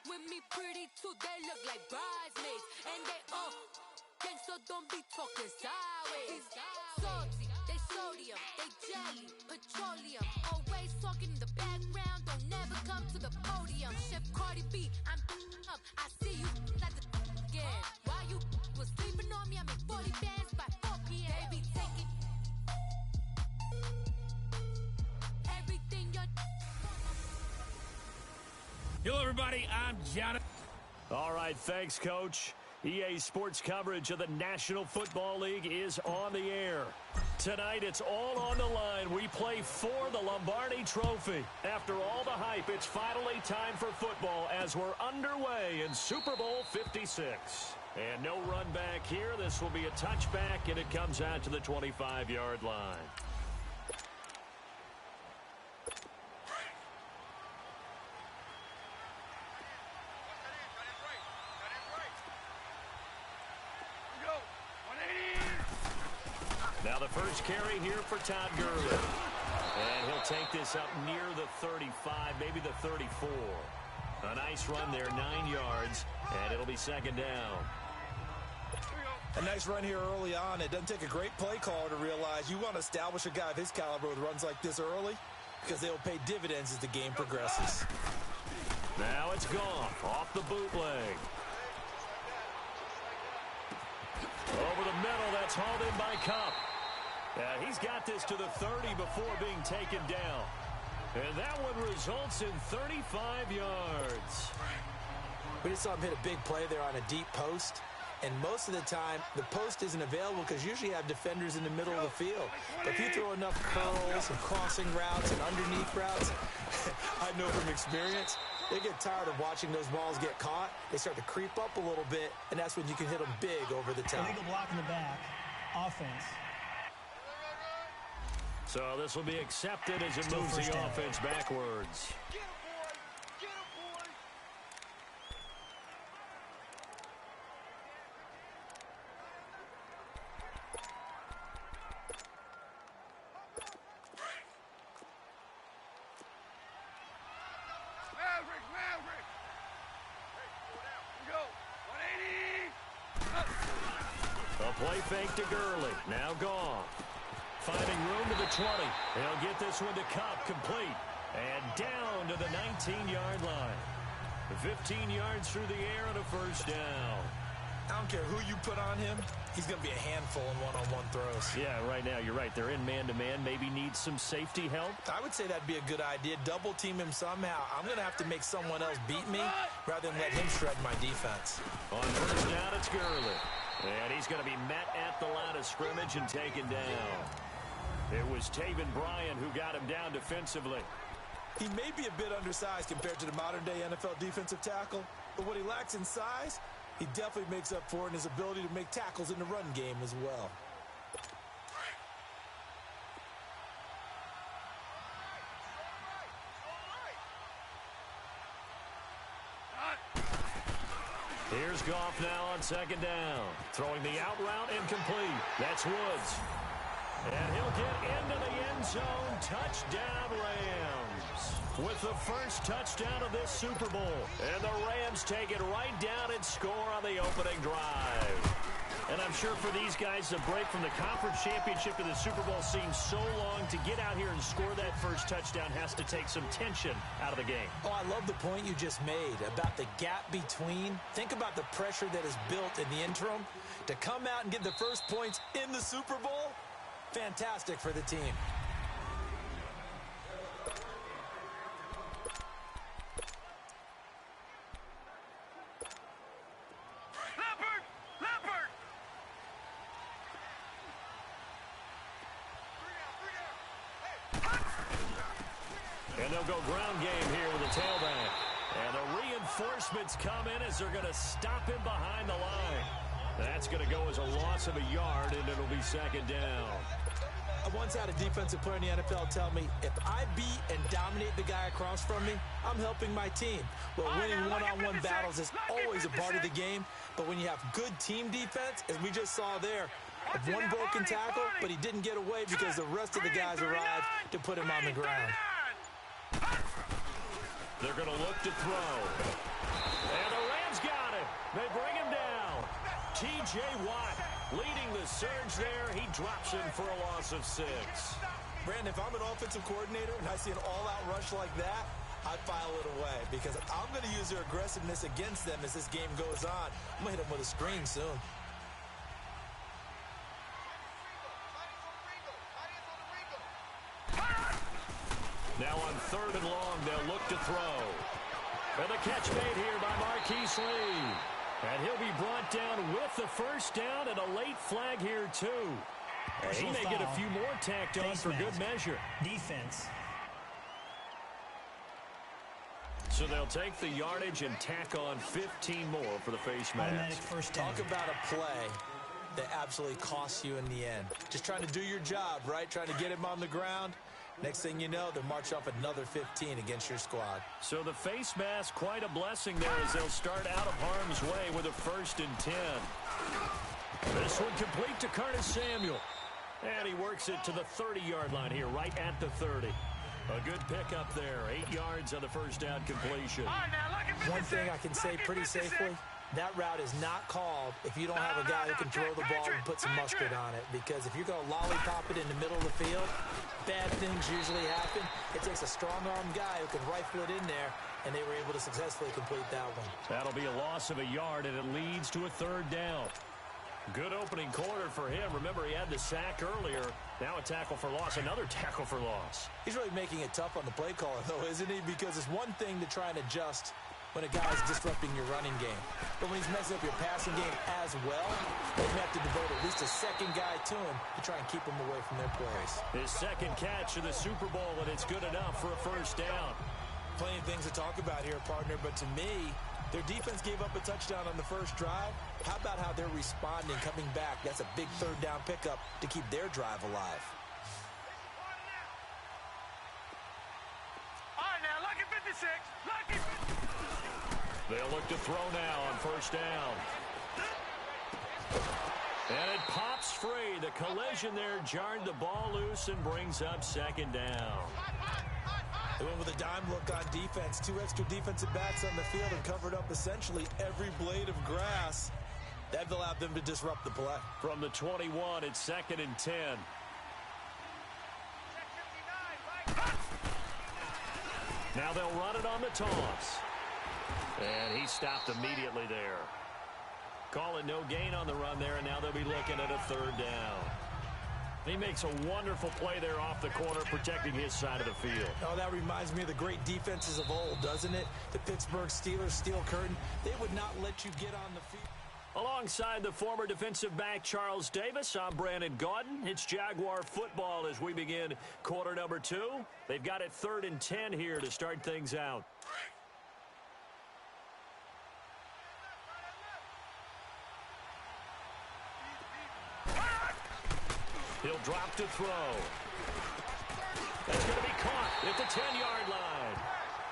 with me pretty too, they look like bridesmaids. And they all gang, so don't be talking sideways. Salty, they sodium, they jelly, petroleum. Always talking in the background, don't never come to the podium. Chef Cardi B, I'm up, I see you like the again. While you was sleeping on me, I make 40 bands by 4 p.m. Baby, take it. Everything you're... Hello, everybody. I'm Jonathan. All right, thanks, Coach. EA Sports coverage of the National Football League is on the air. Tonight, it's all on the line. We play for the Lombardi Trophy. After all the hype, it's finally time for football as we're underway in Super Bowl 56. And no run back here. This will be a touchback, and it comes out to the 25-yard line. Now the first carry here for Todd Gurley. And he'll take this up near the 35, maybe the 34. A nice run there, 9 yards, and it'll be second down. A nice run here early on. It doesn't take a great play caller to realize you want to establish a guy of his caliber with runs like this early because they'll pay dividends as the game progresses. Now it's Goff off the bootleg. Over the middle, that's hauled in by Kupp. He's got this to the 30 before being taken down. And that one results in 35 yards. We just saw him hit a big play there on a deep post. And most of the time, the post isn't available because usually you have defenders in the middle of the field. But if you throw enough curls and crossing routes and underneath routes, I know from experience, they get tired of watching those balls get caught. They start to creep up a little bit, and that's when you can hit them big over the top. Illegal block in the back. Offense. So this will be accepted as it moves the offense backwards. A play fake to Gurley. Now Goff. Finding room to the 20. He'll get this one to Kupp, complete. And down to the 19-yard line. 15 yards through the air and a first down. I don't care who you put on him. He's going to be a handful in one-on-one throws. Yeah, right now, you're right. They're in man-to-man. Maybe need some safety help. I would say that'd be a good idea. Double team him somehow. I'm going to have to make someone else beat me rather than let him shred my defense. On first down, it's Gurley. And he's going to be met at the line of scrimmage and taken down. It was Taven Bryan who got him down defensively. He may be a bit undersized compared to the modern-day NFL defensive tackle, but what he lacks in size, he definitely makes up for in his ability to make tackles in the run game as well. Here's Goff now on second down. Throwing the out route incomplete. That's Woods. And he'll get into the end zone. Touchdown, Rams. With the first touchdown of this Super Bowl. And the Rams take it right down and score on the opening drive. And I'm sure for these guys, the break from the conference championship to the Super Bowl seems so long. To get out here and score that first touchdown has to take some tension out of the game. Oh, I love the point you just made about the gap between. Think about the pressure that is built in the interim. To come out and get the first points in the Super Bowl, fantastic for the team. And they'll go ground game here with a tailback. And the reinforcements come in as they're going to stop him behind the line. That's going to go as a loss of a yard, and it'll be second down. I once had a defensive player in the NFL tell me, if I beat and dominate the guy across from me, I'm helping my team. Well, winning one-on-one battles is always a part of the game, but when you have good team defense, as we just saw there, of one broken tackle, but he didn't get away because the rest of the guys arrived to put him on the ground. They're going to look to throw. T.J. Watt leading the surge there. He drops in for a loss of 6. Brandon, if I'm an offensive coordinator and I see an all-out rush like that, I file it away because I'm going to use their aggressiveness against them as this game goes on. I'm going to hit them with a screen soon. Now on 3rd and long, they'll look to throw. And the catch made here by Marquise Lee. And he'll be brought down with the first down and a late flag here, too. And he may get a few more tacked on for good measure. Defense. So they'll take the yardage and tack on 15 more for the face mask. First down. Talk about a play that absolutely costs you in the end. Just trying to do your job, right? Trying to get him on the ground. Next thing you know, they'll march off another 15 against your squad. So the face mask, quite a blessing there as they'll start out of harm's way with a 1st and 10. This one complete to Curtis Samuel. And he works it to the 30-yard line here, right at the 30. A good pickup there. 8 yards on the first down completion. One thing I can say pretty safely, that route is not called if you don't have a guy who can throw the ball and put some mustard on it. Because if you're going to lollipop it in the middle of the field, bad things usually happen. It takes a strong-armed guy who can rifle it in there, and they were able to successfully complete that one. That'll be a loss of a yard, and it leads to a 3rd down. Good opening quarter for him. Remember, he had the sack earlier. Now a tackle for loss, another tackle for loss. He's really making it tough on the play caller, though, isn't he? Because it's one thing to try and adjust when a guy's disrupting your running game. But when he's messing up your passing game as well, you have to devote at least a second guy to him to try and keep him away from their plays. His second catch of the Super Bowl, and it's good enough for a 1st down. Plenty of things to talk about here, partner, but to me, their defense gave up a touchdown on the first drive. How about how they're responding, coming back? That's a big 3rd down pickup to keep their drive alive. All right, now, lucky 56. Lucky. They'll look to throw now on 1st down. And it pops free. The collision there jarred the ball loose and brings up 2nd down. They went with a dime look on defense. 2 extra defensive backs on the field and covered up essentially every blade of grass. That allowed them to disrupt the play. From the 21, it's 2nd and 10. Now they'll run it on the toss. And he stopped immediately there. Call it no gain on the run there, and now they'll be looking at a 3rd down. He makes a wonderful play there off the corner, protecting his side of the field. Oh, that reminds me of the great defenses of old, doesn't it? The Pittsburgh Steelers, steel curtain. They would not let you get on the field. Alongside the former defensive back Charles Davis, I'm Brandon Gaudin. It's Jaguar football as we begin quarter number 2. They've got it 3rd and 10 here to start things out. He'll drop to throw. That's going to be caught at the 10-yard line.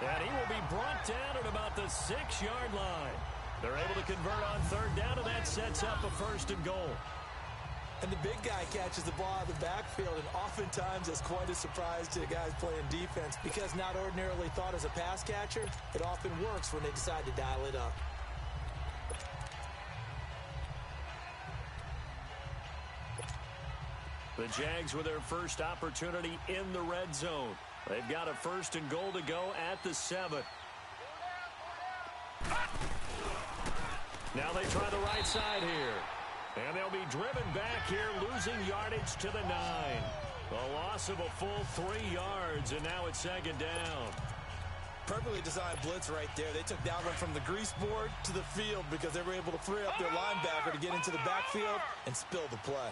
And he will be brought down at about the 6-yard line. They're able to convert on 3rd down, and that sets up a 1st and goal. And the big guy catches the ball out of the backfield, and oftentimes it's quite a surprise to the guys playing defense because not ordinarily thought as a pass catcher, it often works when they decide to dial it up. The Jags with their first opportunity in the red zone. They've got a 1st and goal to go at the 7. Now they try the right side here. And they'll be driven back here, losing yardage to the 9. A loss of a full 3 yards, and now it's 2nd down. Perfectly designed blitz right there. They took that one from the grease board to the field because they were able to free up their linebacker to get into the backfield and spill the play.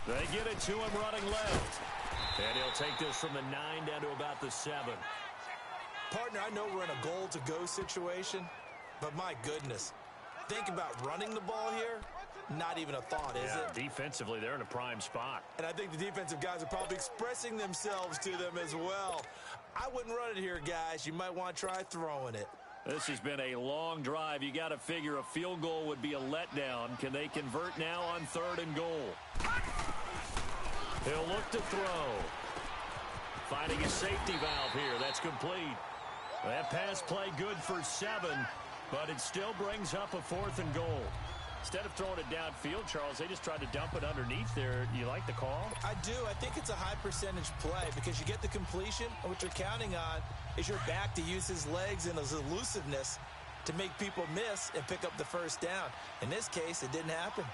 They get it to him running left. And he'll take this from the 9 down to about the 7. Partner, I know we're in a goal-to-go situation, but my goodness. Think about running the ball here. Not even a thought, is it? Defensively, they're in a prime spot. And I think the defensive guys are probably expressing themselves to them as well. I wouldn't run it here, guys. You might want to try throwing it. This has been a long drive. You got to figure a field goal would be a letdown. Can they convert now on 3rd and goal? He'll look to throw. Finding a safety valve here. That's complete. That pass play good for 7, but it still brings up a 4th and goal. Instead of throwing it downfield, Charles, they just tried to dump it underneath there. You like the call? I do. I think it's a high percentage play because you get the completion, and what you're counting on is your back to use his legs and his elusiveness to make people miss and pick up the first down. In this case, it didn't happen.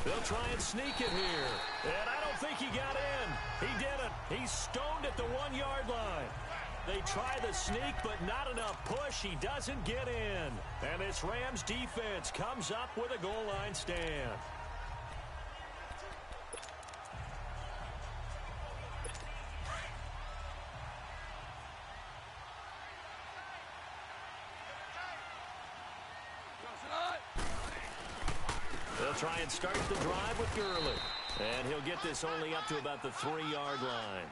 They'll try and sneak it here. And I don't think he got in. He didn't. He's stoned at the 1-yard line. They try the sneak, but not enough push. He doesn't get in. And this Rams defense comes up with a goal line stand. They'll try and start the drive with Gurley. And he'll get this only up to about the 3-yard line.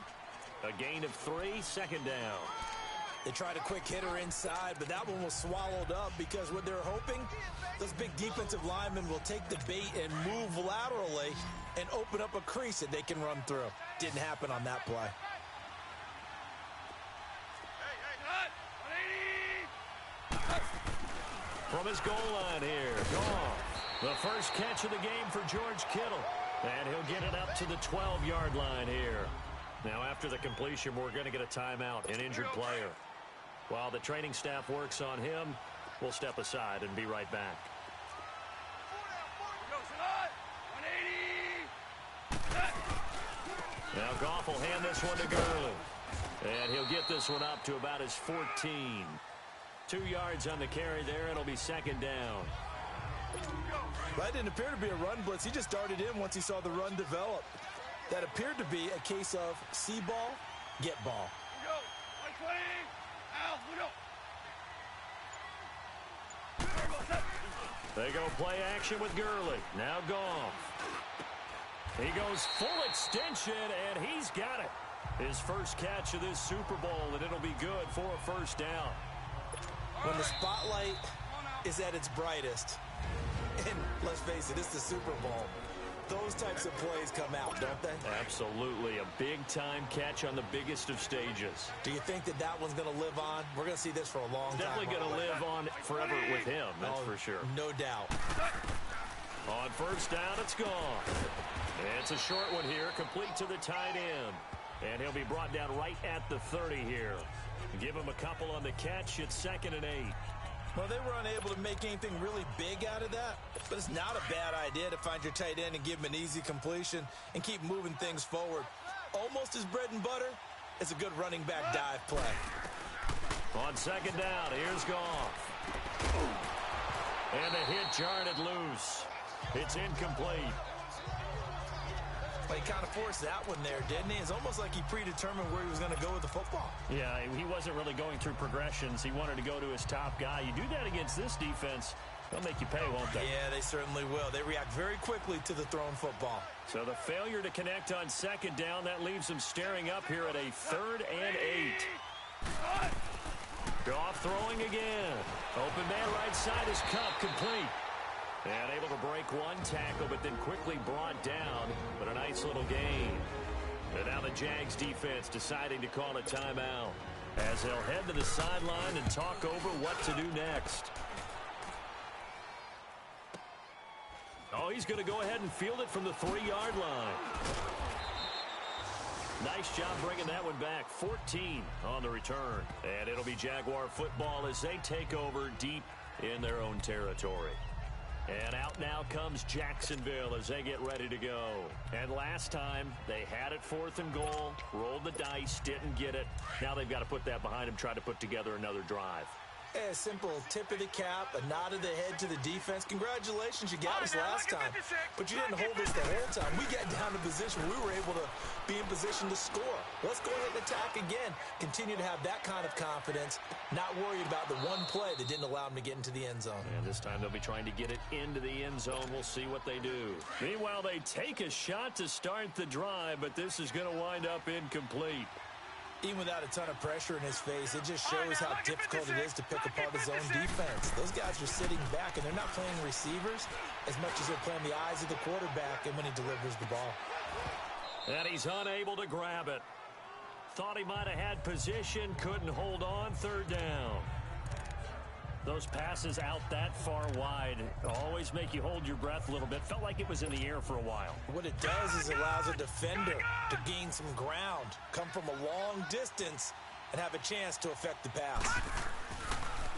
A gain of 3, 2nd down. They tried a quick hitter inside, but that one was swallowed up because what they're hoping, those big defensive linemen will take the bait and move laterally and open up a crease that they can run through. Didn't happen on that play. From his goal line here, Goff. The first catch of the game for George Kittle. And he'll get it up to the 12-yard line here. Now, after the completion, we're going to get a timeout, an injured player. While the training staff works on him, we'll step aside and be right back. Now Goff will hand this one to Gurley. And he'll get this one up to about his 14. 2 yards on the carry there. It'll be 2nd down. That didn't appear to be a run blitz. He just darted in once he saw the run develop. That appeared to be a case of see ball, get ball. They go play action with Gurley. Now Goff. He goes full extension, and he's got it. His first catch of this Super Bowl, and it'll be good for a 1st down. When the spotlight is at its brightest, and let's face it, it's the Super Bowl, those types of plays come out, don't they? Absolutely. A big-time catch on the biggest of stages. Do you think that that one's going to live on? We're going to see this for a long time. Definitely going to live on forever with him, that's for sure. No doubt. On 1st down, it's gone. It's a short one here, complete to the tight end. And he'll be brought down right at the 30 here. Give him a couple on the catch. It's 2nd and 8. Well, they were unable to make anything really big out of that, but it's not a bad idea to find your tight end and give him an easy completion and keep moving things forward. Almost his bread and butter is a good running back dive play. On 2nd down, here's Goff. And a hit jarred it loose. It's incomplete. Well, he kind of forced that one there, didn't he? It's almost like he predetermined where he was going to go with the football. Yeah, he wasn't really going through progressions. He wanted to go to his top guy. You do that against this defense, they'll make you pay, won't they? Yeah, they certainly will. They react very quickly to the thrown football. So the failure to connect on 2nd down, that leaves them staring up here at a 3rd and 8. Goff throwing again. Open man right side is Cup, complete. And able to break one tackle, but then quickly brought down. But a nice little gain. And now the Jags defense deciding to call a timeout, as they'll head to the sideline and talk over what to do next. Oh, he's going to go ahead and field it from the 3-yard line. Nice job bringing that one back. 14 on the return. And it'll be Jaguar football as they take over deep in their own territory. And out now comes Jacksonville as they get ready to go. And last time, they had it 4th and goal, rolled the dice, didn't get it. Now they've got to put that behind them, try to put together another drive. A simple tip of the cap, a nod of the head to the defense. Congratulations, you got us last time. But you didn't hold us the whole time. We got down to position. We were able to be in position to score. Let's go ahead and attack again. Continue to have that kind of confidence, not worried about the one play that didn't allow them to get into the end zone. And this time they'll be trying to get it into the end zone. We'll see what they do. Meanwhile, they take a shot to start the drive, but this is going to wind up incomplete. Even without a ton of pressure in his face, it just shows how difficult it is to pick apart his own defense. Those guys are sitting back, and they're not playing receivers as much as they're playing the eyes of the quarterback and when he delivers the ball. And he's unable to grab it. Thought he might have had position, couldn't hold on, third down. Those passes out that far wide always make you hold your breath a little bit. Felt like it was in the air for a while. What it does is it allows a defender to gain some ground, come from a long distance, and have a chance to affect the pass.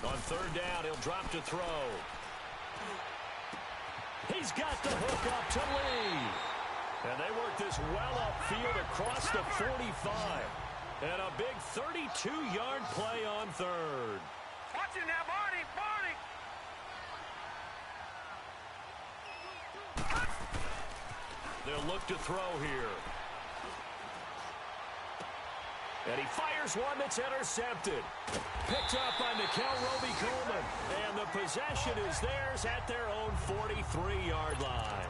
On third down, he'll drop to throw. He's got the hook up to Lee. And they work this well upfield across the 45. And a big 32-yard play on third. Watch it now, Barney! They'll look to throw here. And he fires one that's intercepted. Picked up by Nickel Roby-Coleman. And the possession is theirs at their own 43-yard line.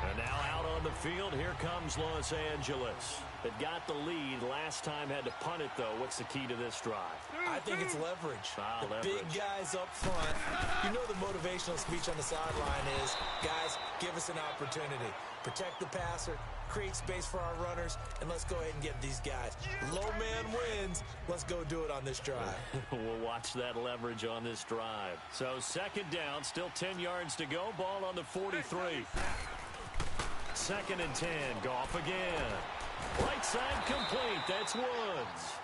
And now out on the field, here comes Los Angeles. That got the lead last time, had to punt it, though. What's the key to this drive? I think it's leverage. Leverage. Big guys up front. You know the motivational speech on the sideline is, guys, give us an opportunity. Protect the passer, create space for our runners, and let's go ahead and get these guys. Low man wins. Let's go do it on this drive. We'll watch that leverage on this drive. So second down, still 10 yards to go. Ball on the 43. Second and 10. Goff again. Right side complete. That's Woods.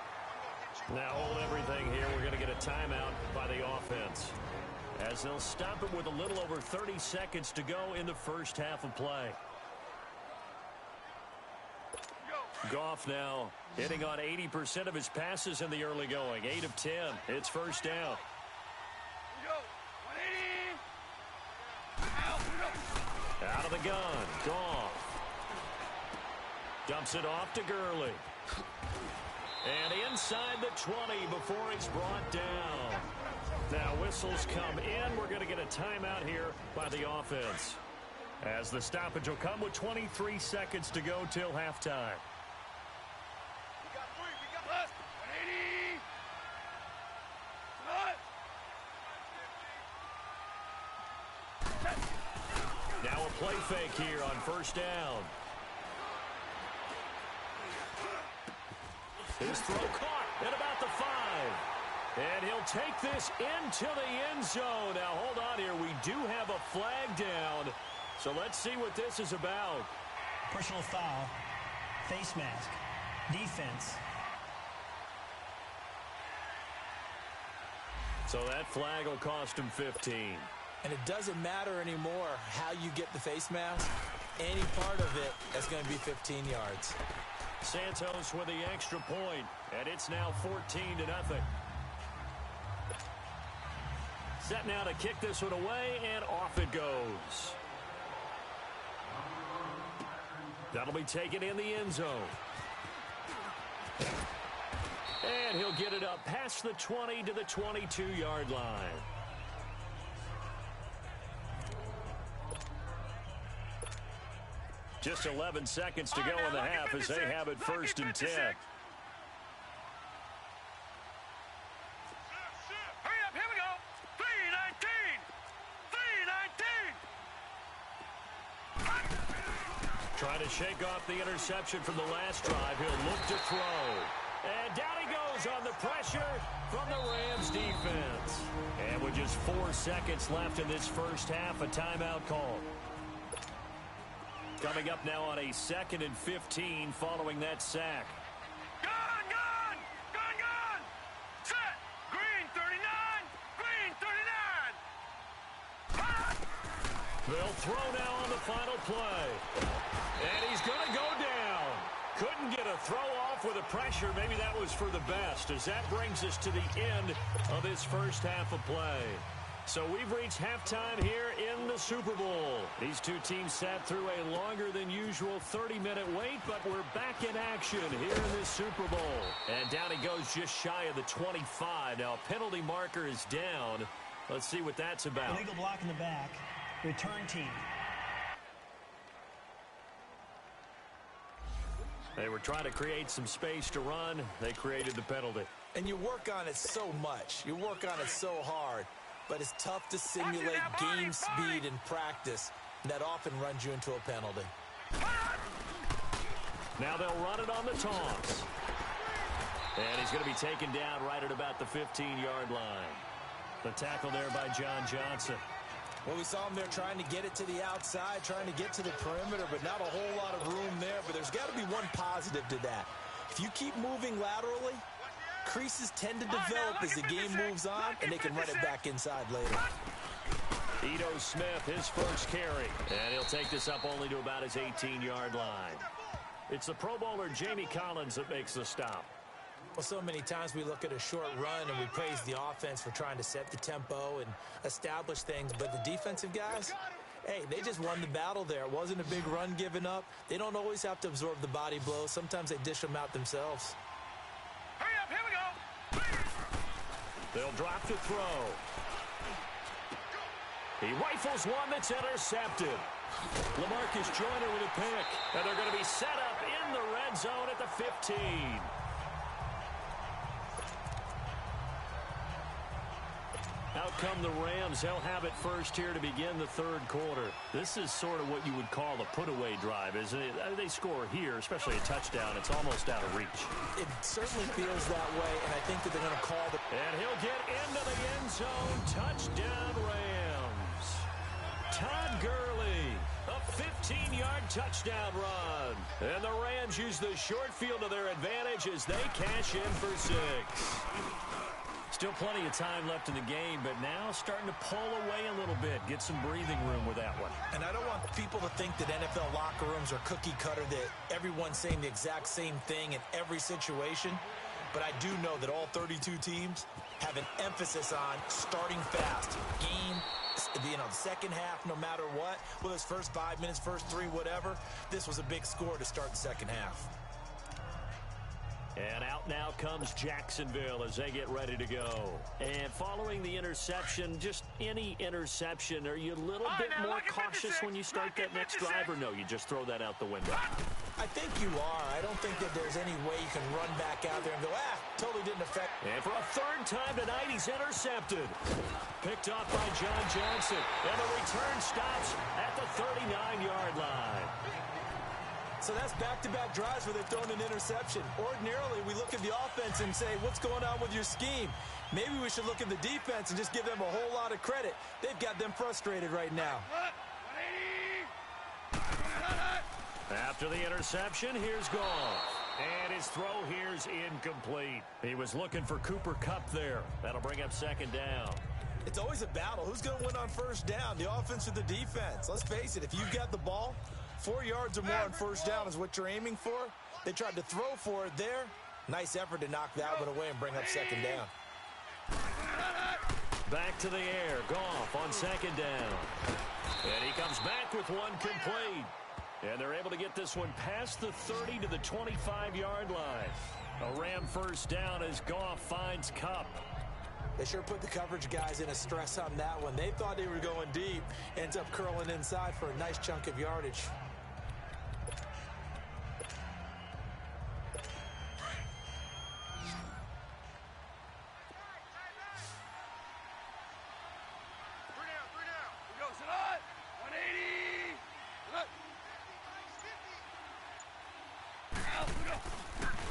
Now hold everything here. We're going to get a timeout by the offense, as they'll stop it with a little over 30 seconds to go in the first half of play. Goff now hitting on 80% of his passes in the early going. 8 of 10. It's first down. Out of the gun. Goff dumps it off to Gurley. And inside the 20 before he's brought down. Now whistles come in. We're going to get a timeout here by the offense, as the stoppage will come with 23 seconds to go till halftime. Now a play fake here on first down. His throw caught at about the 5. And he'll take this into the end zone. Now, hold on here. We do have a flag down. So let's see what this is about. Personal foul, face mask, defense. So that flag will cost him 15. And it doesn't matter anymore how you get the face mask. Any part of it is going to be 15 yards. Santos with the extra point, and it's now 14-0. Set now to kick this one away, and off it goes. That'll be taken in the end zone. And he'll get it up past the 20 to the 22-yard line. Just 11 seconds to go in the half as they have it first and 10. Hurry up, here we go. 3-19. Trying to shake off the interception from the last drive. He'll look to throw. And down he goes on the pressure from the Rams defense. And with just 4 seconds left in this first half, a timeout call. Coming up now on a 2nd and 15 following that sack. Gun! Set! Green 39! Green 39! They'll throw now on the final play. And he's going to go down. Couldn't get a throw off with the pressure. Maybe that was for the best, as that brings us to the end of this first half of play. So we've reached halftime here in the Super Bowl. These two teams sat through a longer than usual 30-minute wait, but we're back in action here in this Super Bowl. And down he goes just shy of the 25. Now a penalty marker is down. Let's see what that's about. Illegal block in the back. Return team. They were trying to create some space to run. They created the penalty. And you work on it so much. You work on it so hard. But it's tough to simulate game speed in practice. That often runs you into a penalty. Now they'll run it on the toss. And he's going to be taken down right at about the 15-yard line. The tackle there by John Johnson. Well, we saw him there trying to get it to the outside, trying to get to the perimeter, but not a whole lot of room there. But there's got to be one positive to that. If you keep moving laterally, creases tend to develop as the game moves on, and they can run it back inside later. Ito Smith, his first carry. And he'll take this up only to about his 18-yard line. It's the Pro Bowler Jamie Collins that makes the stop. Well, so many times we look at a short run and we praise the offense for trying to set the tempo and establish things, but the defensive guys, hey, they just won the battle there. It wasn't a big run given up. They don't always have to absorb the body blows. Sometimes they dish them out themselves. Hurry up, here we go. They'll drop to throw. He rifles one that's intercepted. LaMarcus Joyner with a pick. And they're going to be set up in the red zone at the 15. Out come the Rams. They'll have it first here to begin the third quarter. This is sort of what you would call a put-away drive, isn't it? They score here, especially a touchdown. It's almost out of reach. It certainly feels that way, and I think that they're going to call the... And he'll get into the end zone. Touchdown, Rams. Todd Gurley, a 15-yard touchdown run. And the Rams use the short field to their advantage as they cash in for 6. Still plenty of time left in the game, but now starting to pull away a little bit. Get some breathing room with that one. And I don't want people to think that NFL locker rooms are cookie cutter, that everyone's saying the exact same thing in every situation. But I do know that all 32 teams have an emphasis on starting fast. Game, the second half, no matter what. Whether it's first 5 minutes, first 3, whatever. This was a big score to start the second half. And out now comes Jacksonville as they get ready to go. And following the interception, just any interception, are you a little bit more cautious when you start that next drive, or no, you just throw that out the window? I think you are. I don't think that there's any way you can run back out there and go, totally didn't affect. And for a third time tonight, he's intercepted. Picked off by John Johnson. And the return stops at the 39-yard line. So that's back-to-back drives where they've thrown an interception. Ordinarily, we look at the offense and say, what's going on with your scheme? Maybe we should look at the defense and just give them a whole lot of credit. They've got them frustrated right now. After the interception, here's Goff. And his throw here's incomplete. He was looking for Cooper Kupp there. That'll bring up second down. It's always a battle. Who's going to win on first down, the offense or the defense? Let's face it, if you've got the ball, 4 yards or more on first down is what you're aiming for. They tried to throw for it there. Nice effort to knock that one away and bring up second down. Back to the air. Goff on second down. And he comes back with one complete. And they're able to get this one past the 30 to the 25-yard line. A Ram first down as Goff finds Kupp. They sure put the coverage guys in a stress on that one. They thought they were going deep. Ends up curling inside for a nice chunk of yardage.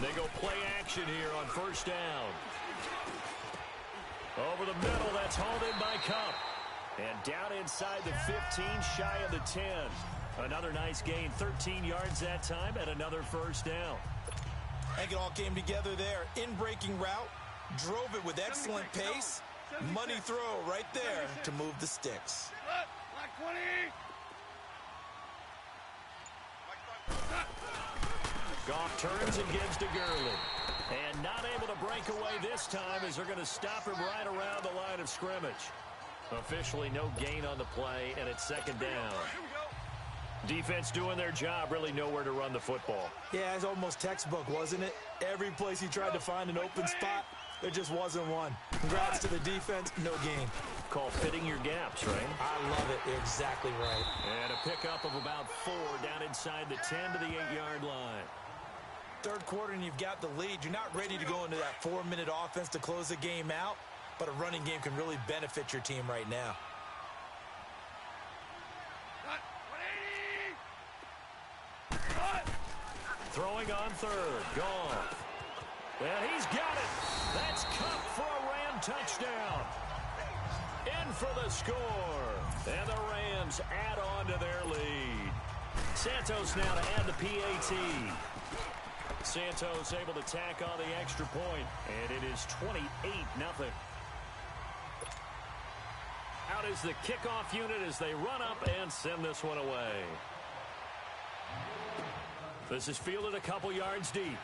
They go play action here on first down. Over the middle, that's hauled in by Kupp. And down inside the 15, shy of the 10. Another nice gain, 13 yards that time, and another first down. I think it all came together there. In-breaking route, drove it with excellent pace. Money throw right there to move the sticks. Black 20. Goff turns and gives to Gurley. And not able to break away this time as they're going to stop him right around the line of scrimmage. Officially no gain on the play, and it's second down. Defense doing their job, really nowhere to run the football. Yeah, it's almost textbook, wasn't it? Every place he tried to find an open spot, there just wasn't one. Congrats to the defense, no gain. Called fitting your gaps, right? I love it. You're exactly right. And a pickup of about 4 down inside the 10 to the 8-yard line. third quarter and you've got the lead. You're not ready to go into that 4-minute offense to close the game out, but a running game can really benefit your team right now. Throwing on third. Goff. And he's got it. That's Cup for a Ram touchdown. In for the score. And the Rams add on to their lead. Santos now to add the PAT. Santos able to tack on the extra point. And it is 28-0. Out is the kickoff unit as they run up and send this one away. This is fielded a couple yards deep.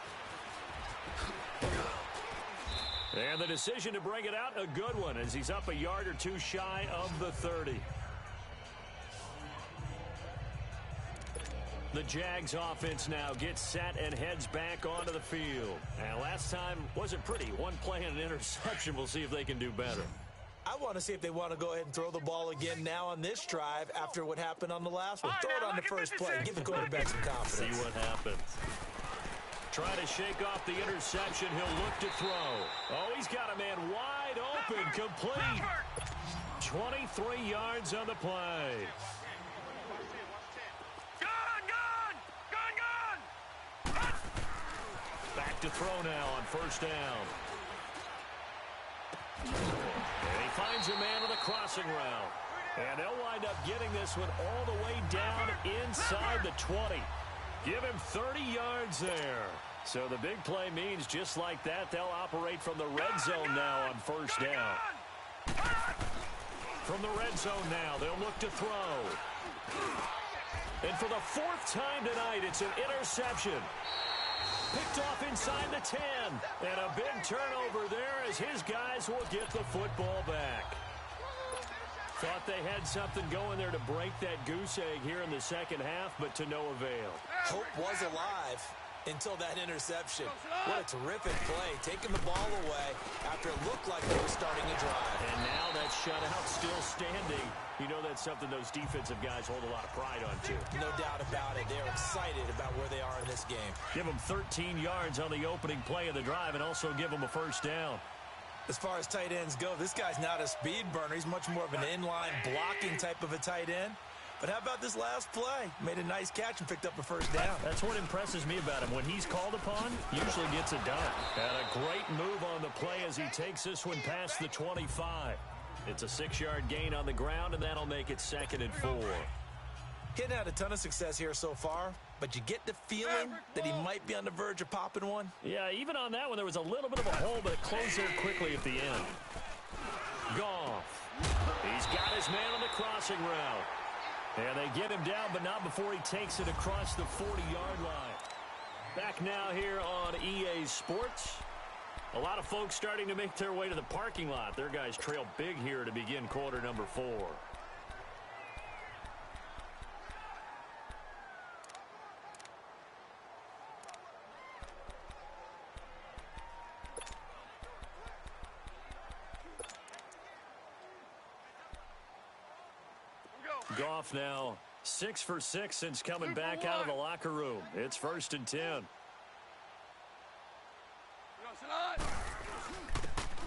And the decision to bring it out, a good one, as he's up a yard or two shy of the 30. The Jags offense now gets set and heads back onto the field. And last time wasn't pretty. One play and an interception. We'll see if they can do better. I want to see if they want to go ahead and throw the ball again now on this drive after what happened on the last one. Throw it on the first play. Give the quarterback some confidence. See what happens. Trying to shake off the interception. He'll look to throw. Oh, he's got a man wide open. Complete. 23 yards on the play. Back to throw now on first down. And he finds a man on the crossing route. And they'll wind up getting this one all the way down inside the 20. Give him 30 yards there. So the big play means just like that, they'll operate from the red zone now on first down. From the red zone now, they'll look to throw. And for the fourth time tonight, it's an interception. Picked off inside the 10. And a big turnover there as his guys will get the football back. Thought they had something going there to break that goose egg here in the second half, but to no avail. Hope was alive until that interception. What a terrific play, taking the ball away after it looked like they were starting a drive. And now that shutout still standing. You know that's something those defensive guys hold a lot of pride on, too. No doubt about it. They're excited about where they are in this game. Give them 13 yards on the opening play of the drive and also give them a first down. As far as tight ends go, this guy's not a speed burner. He's much more of an inline blocking type of a tight end. But how about this last play? Made a nice catch and picked up a first down. That's what impresses me about him. When he's called upon, usually gets it done. And a great move on the play as he takes this one past the 25. It's a 6-yard gain on the ground, and that'll make it 2nd and 4. He'd had a ton of success here so far, but you get the feeling that he might be on the verge of popping one. Yeah, even on that one, there was a little bit of a hole, but it closed there quickly at the end. Goff. He's got his man on the crossing route. And they get him down, but not before he takes it across the 40-yard line. Back now here on EA Sports. A lot of folks starting to make their way to the parking lot. Their guys trail big here to begin quarter number 4. Goff now 6 for 6 since coming back out of the locker room. It's 1st and 10.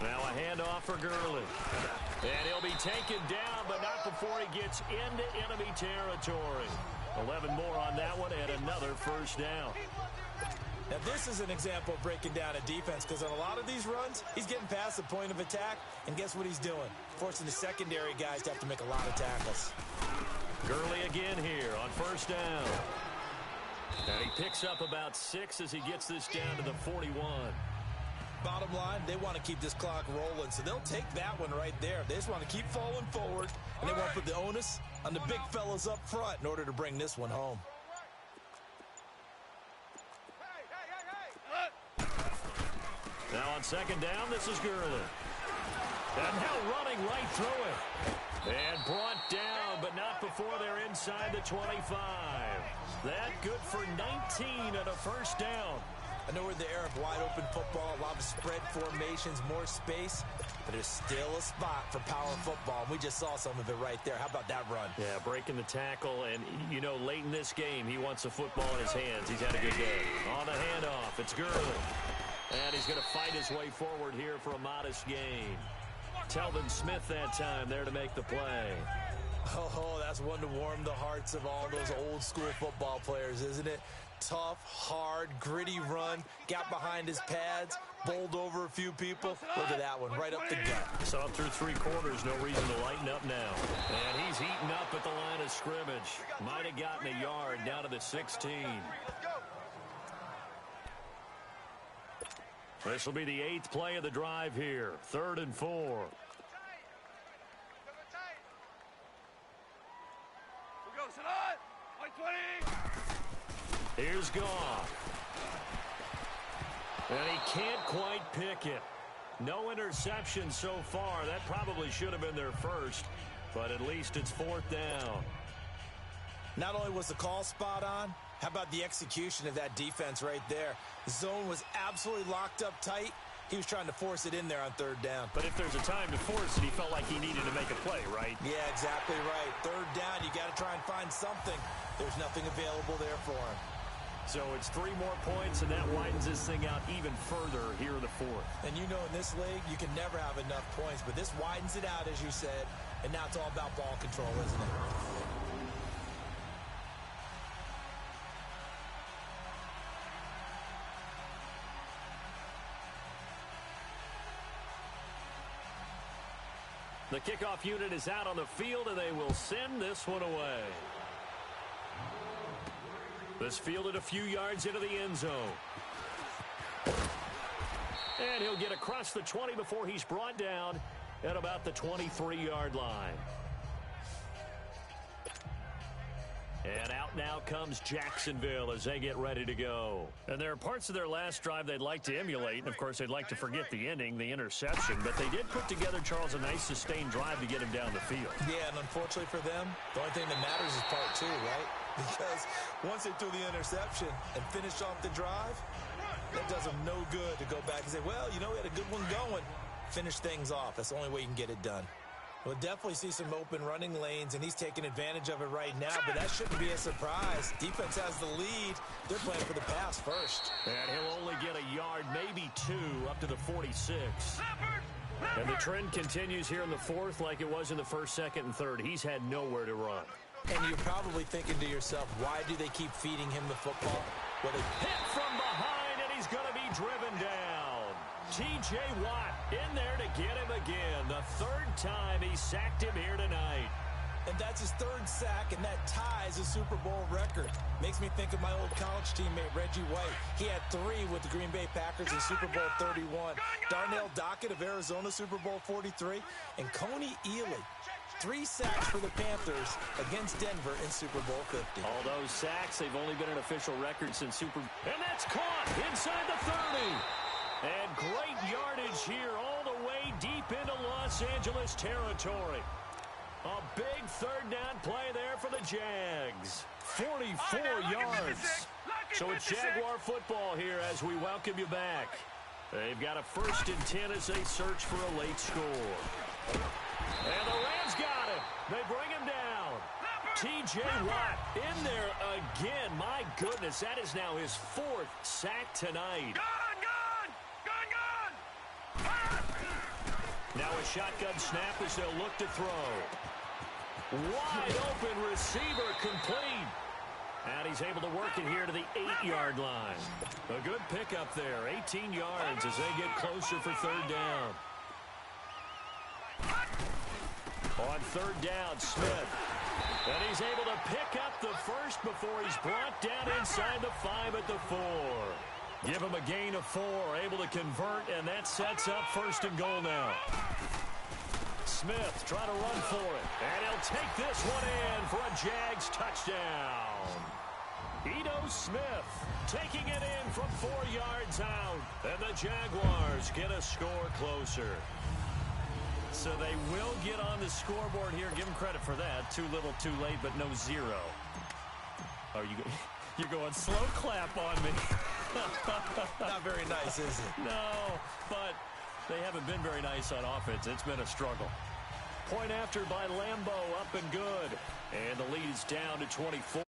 Now a handoff for Gurley. And he'll be taken down, but not before he gets into enemy territory. 11 more on that one and another first down. Now this is an example of breaking down a defense, because on a lot of these runs, he's getting past the point of attack, and guess what he's doing? Forcing the secondary guys to have to make a lot of tackles. Gurley again here on first down. And he picks up about 6 as he gets this down to the 41. Bottom line, they want to keep this clock rolling, so they'll take that one right there. They just want to keep falling forward, and they want to put the onus on the big fellas up front in order to bring this one home. Now on second down, this is Gurley. And now running right through it. And brought down, but not before they're inside the 25. That good for 19 and a first down. I know we're in the era of wide-open football, a lot of spread formations, more space, but there's still a spot for power football, and we just saw some of it right there. How about that run? Yeah, breaking the tackle, and, you know, late in this game, he wants the football in his hands. He's had a good day. On the handoff, it's Gurley. And he's going to fight his way forward here for a modest gain. Telvin Smith that time there to make the play. Oh, that's one to warm the hearts of all those old-school football players, isn't it? Tough, hard, gritty run, got behind his pads, bowled over a few people. Look at that one, right up the gut. So through 3 quarters, no reason to lighten up now. And he's heating up at the line of scrimmage. Might have gotten a yard down to the 16. This will be the 8th play of the drive here. 3rd and 4. Here's Goff. And he can't quite pick it. No interception so far. That probably should have been their first, but at least it's 4th down. Not only was the call spot on, how about the execution of that defense right there? The zone was absolutely locked up tight. He was trying to force it in there on 3rd down. But if there's a time to force it, he felt like he needed to make a play, right? Yeah, exactly right. 3rd down, you got to try and find something. There's nothing available there for him. So it's 3 more points, and that widens this thing out even further here in the 4th. And you know in this league, you can never have enough points, but this widens it out, as you said, and now it's all about ball control, isn't it? The kickoff unit is out on the field, and they will send this one away. This fielded a few yards into the end zone. And he'll get across the 20 before he's brought down at about the 23-yard line. And out now comes Jacksonville as they get ready to go. And there are parts of their last drive they'd like to emulate. And, of course, they'd like to forget the ending, the interception. But they did put together, Charles, a nice sustained drive to get him down the field. Yeah, and unfortunately for them, the only thing that matters is part 2, right? Because once they threw the interception and finished off the drive, that does them no good to go back and say, well, you know, we had a good one going. Finish things off. That's the only way you can get it done. We'll definitely see some open running lanes, and he's taking advantage of it right now, but that shouldn't be a surprise. Defense has the lead. They're playing for the pass first. And he'll only get a yard, maybe 2, up to the 46. And the trend continues here in the 4th like it was in the 1st, 2nd, and 3rd. He's had nowhere to run. And you're probably thinking to yourself, why do they keep feeding him the football? Well, they hit from behind, and he's going to be driven down. T.J. Watt in there to get him again. The 3rd time he sacked him here tonight. And that's his 3rd sack, and that ties a Super Bowl record. Makes me think of my old college teammate, Reggie White. He had 3 with the Green Bay Packers in Super Bowl 31. Darnell Dockett of Arizona, Super Bowl 43. And Coney Ealy, 3 sacks for the Panthers against Denver in Super Bowl 50. All those sacks, they've only been an official record since And that's caught inside the 30. And great yardage here all the way deep into Los Angeles territory. A big 3rd down play there for the Jags. 44 yards. So it's Jaguar football here as we welcome you back. They've got a 1st and 10 as they search for a late score. And the Rams got him. They bring him down. T.J. Watt in there again. My goodness, that is now his 4th sack tonight. Now a shotgun snap as they'll look to throw. Wide open receiver complete. And he's able to work it here to the 8-yard line. A good pickup there. 18 yards as they get closer for 3rd down. On 3rd down, Smith. And he's able to pick up the first before he's brought down inside the 5 at the 4. Give him a gain of 4, able to convert, and that sets up 1st and goal now. Smith trying to run for it, and he'll take this one in for a Jags touchdown. Ito Smith taking it in from 4 yards out, and the Jaguars get a score closer. So they will get on the scoreboard here. Give them credit for that. Too little, too late, but no 0. Oh, you're going slow clap on me. Not very nice, is it? No, but they haven't been very nice on offense. It's been a struggle. Point after by Lambeau, up and good. And the lead is down to 24.